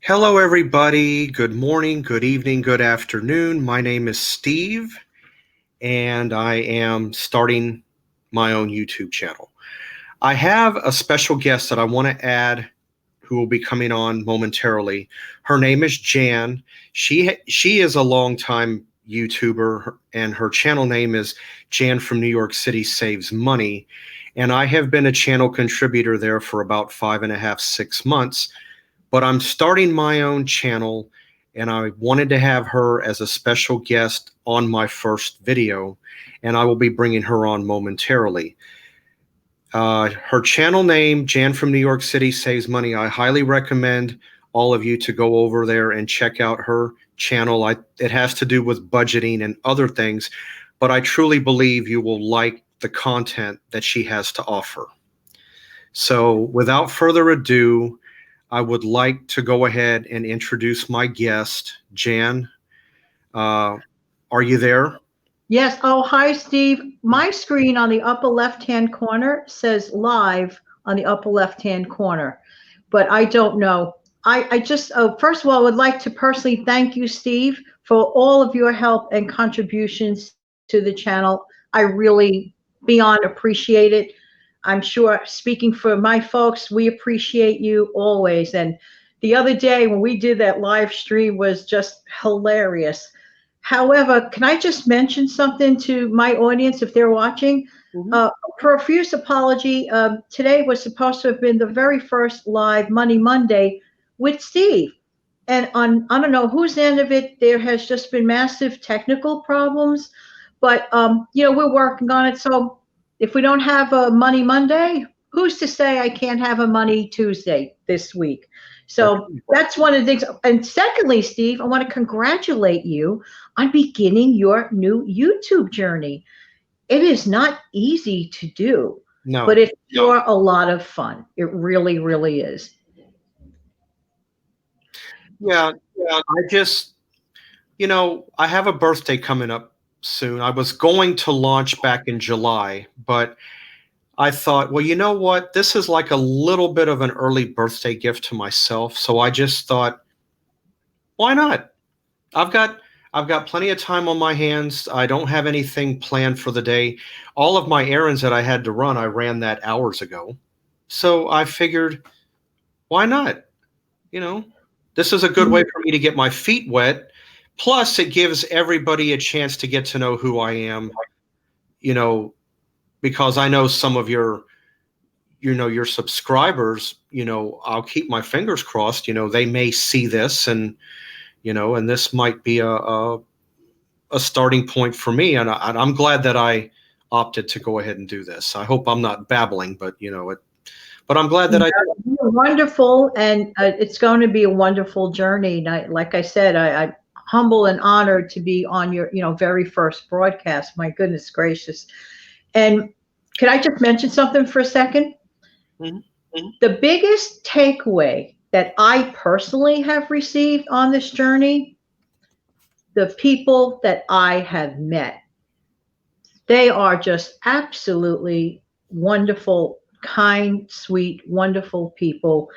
Hello, everybody. Good morning, good evening, good afternoon. My name is Steve, and I am starting my own YouTube channel. I have a special guest that I want to add who will be coming on momentarily. Her name is Jan. She is a longtime YouTuber, and her channel name is Jan from New York City Saves Money. And I have been a channel contributor there for about 5.5, 6 months. But I'm starting my own channel, and I wanted to have her as a special guest on my first video, and I will be bringing her on momentarily. Her channel name, Jan from New York City Saves Money. I highly recommend all of you to go over there and check out her channel. It has to do with budgeting and other things, but I truly believe you will like the content that she has to offer. So without further ado, I would like to go ahead and introduce my guest, Jan. Are you there? Yes. Oh, hi, Steve. My screen on the upper left-hand corner says live on the upper left-hand corner, but I don't know. I just, first of all, I would like to personally thank you, Steve, for all of your help and contributions to the channel. I really beyond appreciate it. I'm sure speaking for my folks, we appreciate you always. And the other day when we did that live stream was just hilarious. However, can I just mention something to my audience if they're watching? Profuse apology. Today was supposed to have been the very first live Money Monday with Steve. And on, I don't know whose end of it, there has just been massive technical problems. But, we're working on it. So if we don't have a Money Monday, who's to say I can't have a Money Tuesday this week? So that's one of the things. And secondly, Steve, I want to congratulate you on beginning your new YouTube journey. It is not easy to do, but it's sure a lot of fun. It really, really is. Yeah. I just, I have a birthday coming up soon. I was going to launch back in July, but I thought, well, you know what? This is like a little bit of an early birthday gift to myself. So I just thought, why not? I've got plenty of time on my hands. I don't have anything planned for the day. All of my errands that I had to run, I ran that hours ago. So I figured, why not? This is a good way for me to get my feet wet. Plus, it gives everybody a chance to get to know who I am, because I know some of your subscribers, I'll keep my fingers crossed, they may see this and this might be a starting point for me. And I'm glad that I opted to go ahead and do this. I hope I'm not babbling, but but I'm glad that I did. Wonderful. And it's going to be a wonderful journey. Like I said, I'm humble and honored to be on your, very first broadcast. My goodness gracious. And can I just mention something for a second? The biggest takeaway that I personally have received on this journey, the people that I have met, they are just absolutely wonderful, kind, sweet, wonderful people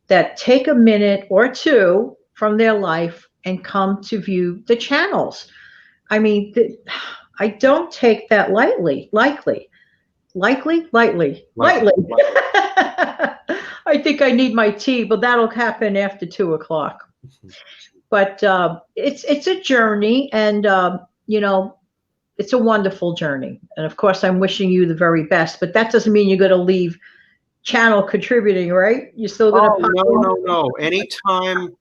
that take a minute or two from their life and come to view the channels. I mean, I don't take that lightly. I think I need my tea, but that'll happen after 2:00. But it's a journey, and it's a wonderful journey. And of course, I'm wishing you the very best. But that doesn't mean you're going to leave channel contributing, right? You're still going to. No. Anytime,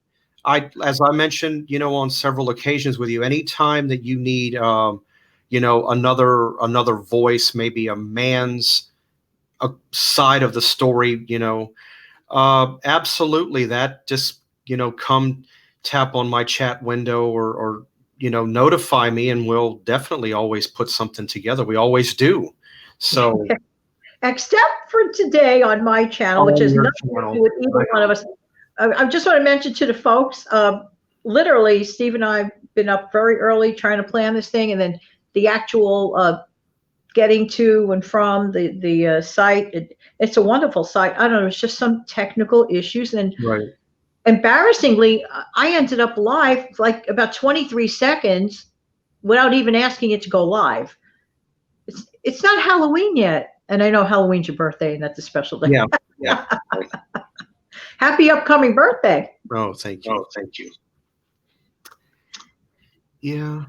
as I mentioned, on several occasions with you, anytime that you need, another voice, maybe a man's side of the story, absolutely, that just, come tap on my chat window or notify me, and we'll definitely always put something together. We always do. So except for today on my channel, which is nothing to do with either one of us. I just want to mention to the folks, literally, Steve and I have been up very early trying to plan this thing, and then the actual getting to and from the site. It's a wonderful site. I don't know, it's just some technical issues, and embarrassingly, I ended up live like about 23 seconds without even asking it to go live. It's not Halloween yet. And I know Halloween's your birthday and that's a special day. Yeah. Yeah. Happy upcoming birthday. Oh, thank you. Oh, thank you. Yeah.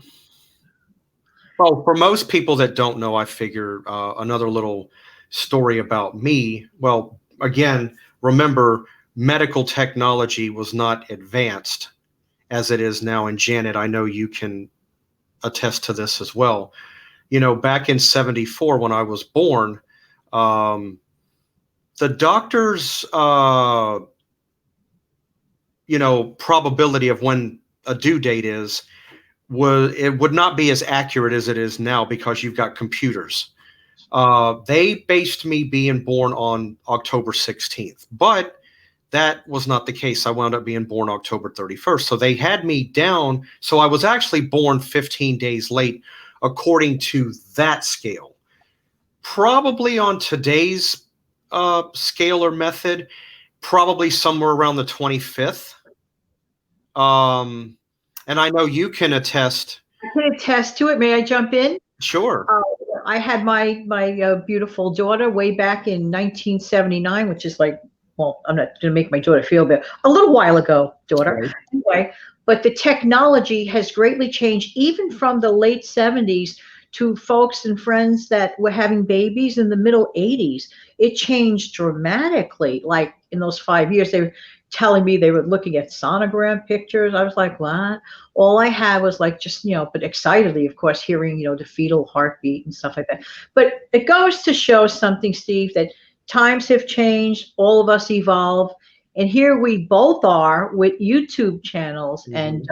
Well, for most people that don't know, I figure another little story about me. Well, again, remember, medical technology was not advanced as it is now. And Janet, I know you can attest to this as well. You know, back in '74 when I was born, the doctor's, probability of when a due date is it would not be as accurate as it is now because you've got computers. They based me being born on October 16th, but that was not the case. I wound up being born October 31st. So they had me down. So I was actually born 15 days late according to that scale. Probably on today's scale or method, probably somewhere around the 25th. And I know you can attest. I can attest to it. May I jump in? Sure. I had my beautiful daughter way back in 1979, which is like, well, I'm not going to make my daughter feel bad. A little while ago, daughter. Right. Anyway, but the technology has greatly changed, even from the late 70s to folks and friends that were having babies in the middle 80s. It changed dramatically. Like in those 5 years, they were telling me they were looking at sonogram pictures. I was like, what? All I had was like just, but excitedly, of course, hearing, the fetal heartbeat and stuff like that. But it goes to show something, Steve, that times have changed, all of us evolve. And here we both are with YouTube channels. Mm-hmm. And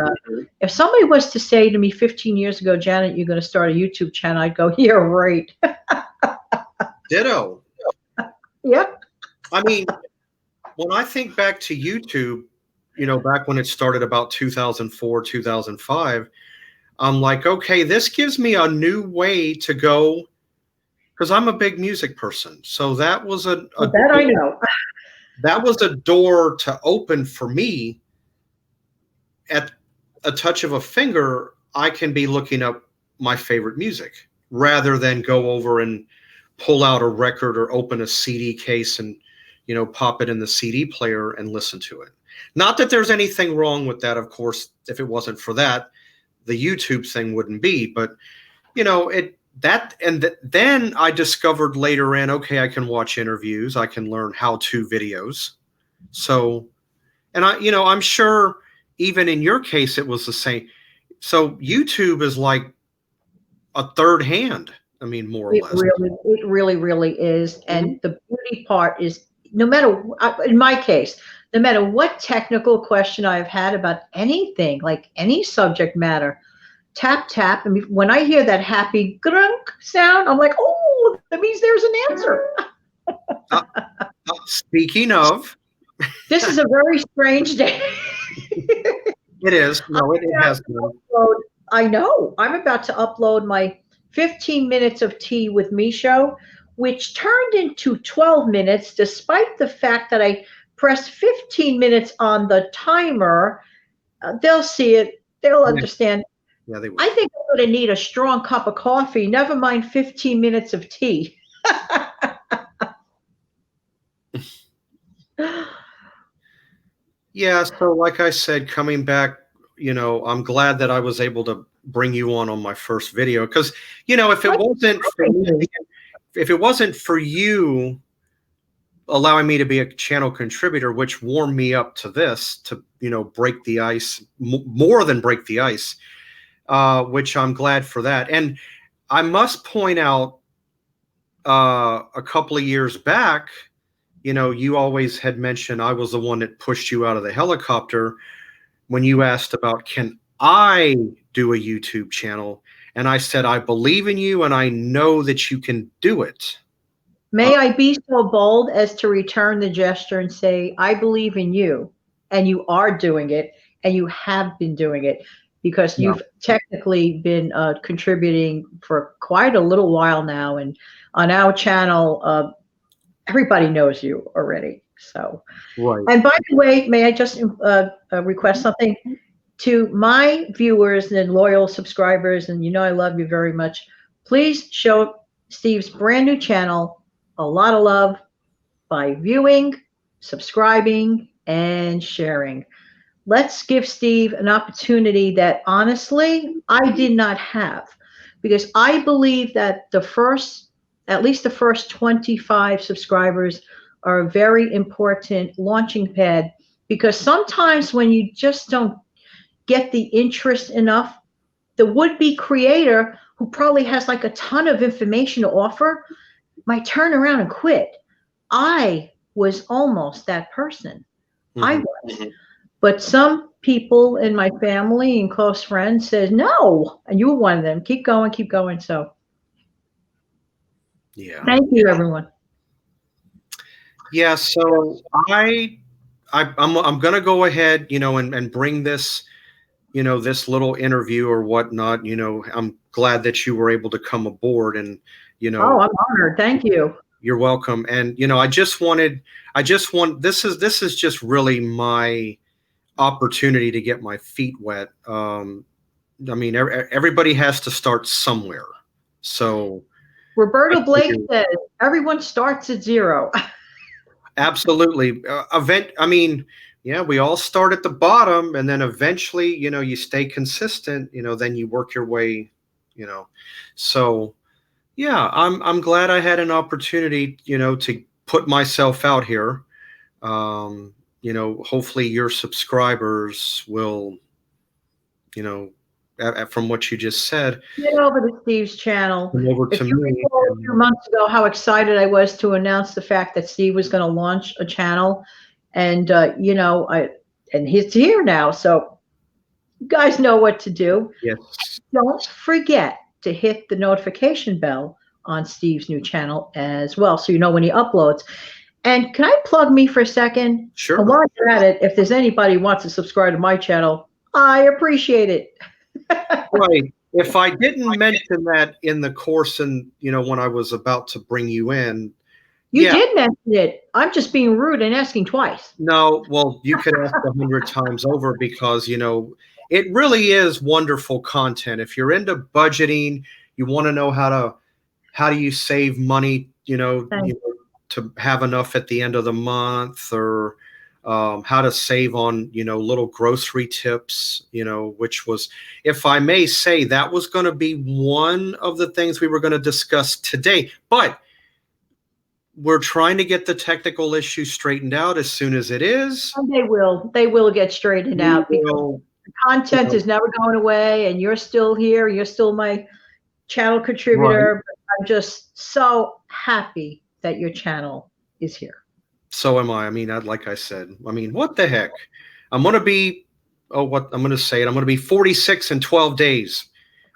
if somebody was to say to me 15 years ago, Janet, you're going to start a YouTube channel, I'd go, yeah, right. Ditto. Yep. I mean, when I think back to YouTube, back when it started about 2004, 2005, I'm like, okay, this gives me a new way to go because I'm a big music person. So that was that I know. That was a door to open for me. At a touch of a finger, I can be looking up my favorite music rather than go over and pull out a record or open a CD case and pop it in the CD player and listen to it. Not that there's anything wrong with that, of course. If it wasn't for that, the YouTube thing wouldn't be. But then I discovered later in, okay, I can watch interviews, I can learn how-to videos. So, and I'm sure even in your case it was the same. So YouTube is like a third hand. I mean, more or less. It really is. And the beauty part is, no matter, in my case, no matter what technical question I've had about anything, like any subject matter, tap. I mean, when I hear that happy grunk sound, I'm like, oh, that means there's an answer. Speaking of, this is a very strange day. It is. No, it has been. I know. I'm about to upload my 15 minutes of tea with me show, which turned into 12 minutes, despite the fact that I pressed 15 minutes on the timer. They'll see it. They'll understand. Yeah, they will. I think I'm going to need a strong cup of coffee, never mind 15 minutes of tea. Yeah, so like I said, coming back, I'm glad that I was able to bring you on my first video because, if it wasn't for you allowing me to be a channel contributor, which warmed me up to this, to, break the ice, more than break the ice, which I'm glad for that. And I must point out a couple of years back, you always had mentioned I was the one that pushed you out of the helicopter when you asked about, can I do a YouTube channel? And I said, I believe in you and I know that you can do it. May I be so bold as to return the gesture and say, I believe in you and you are doing it and you have been doing it because you've technically been contributing for quite a little while now. And on our channel, everybody knows you already. So, Right. and by the way, may I just request something to my viewers and loyal subscribers? And I love you very much. Please show Steve's brand new channel a lot of love by viewing, subscribing, and sharing. Let's give Steve an opportunity that honestly I did not have, because I believe that at least the first 25 subscribers are a very important launching pad, because sometimes when you just don't get the interest enough, the would-be creator who probably has like a ton of information to offer might turn around and quit. I was almost that person. I was. But some people in my family and close friends said, no, and you were one of them. Keep going, keep going. So Yeah. thank you, everyone. Yeah. So I'm going to go ahead, and bring this, this little interview or whatnot. I'm glad that you were able to come aboard, and Oh, I'm honored. Thank you. you're welcome. And this is just really my opportunity to get my feet wet. I mean, everybody has to start somewhere. So Roberto Blake says everyone starts at zero. absolutely. I mean, yeah, we all start at the bottom, and then eventually, you stay consistent, then you work your way, so yeah, I'm glad I had an opportunity, to put myself out here. Hopefully your subscribers will, from what you just said, Get over to Steve's channel. come over If to you me. recall a few months ago how excited I was to announce the fact that Steve was going to launch a channel, and and he's here now, so you guys know what to do. Yes. Don't forget to hit the notification bell on Steve's new channel as well, so you know when he uploads. And can I plug me for a second? Sure. And while you're at it, if there's anybody who wants to subscribe to my channel, I appreciate it. Right. If I didn't mention that in the course, and when I was about to bring you in, You did mention it. I'm just being rude and asking twice. no, well, you could ask 100 times over, because it really is wonderful content. If you're into budgeting, you want to know how do you save money, to have enough at the end of the month, or how to save on little grocery tips, which was, if I may say, that was going to be one of the things we were going to discuss today, but we're trying to get the technical issue straightened out. As soon as it is, And they will get straightened out, because the content is never going away, and you're still here. You're still my channel contributor. Right. But I'm just so happy that your channel is here. So am I. I mean, like I said, what the heck? I'm going to be, I'm going to say it. I'm going to be 46 in 12 days.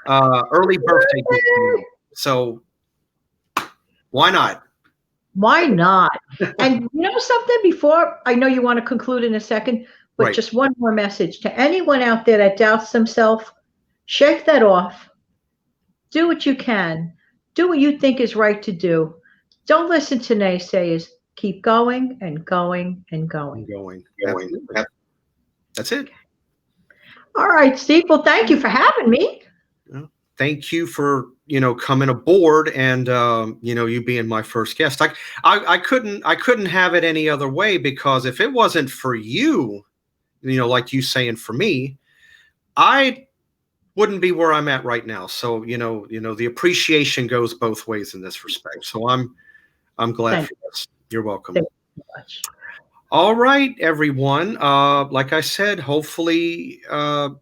Early birthday. So why not? Why not? And something, before I know you want to conclude in a second, but Right. just one more message to anyone out there that doubts themselves: shake that off. Do what you can. Do what you think is right to do. Don't listen to naysayers. Keep going and going and going. That's it. All right, Steve. Well, thank you for having me. Thank you for coming aboard, and you being my first guest. I couldn't have it any other way, because if it wasn't for you, like you saying for me, I wouldn't be where I'm at right now. So the appreciation goes both ways in this respect. So I'm glad for this. You're welcome. Thank you so much. All right, everyone. Like I said, hopefully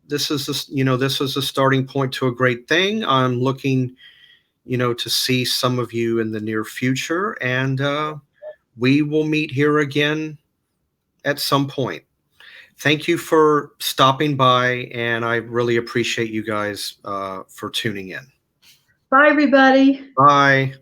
this is a starting point to a great thing. I'm looking, to see some of you in the near future, and we will meet here again at some point. Thank you for stopping by, and I really appreciate you guys for tuning in. Bye, everybody. Bye.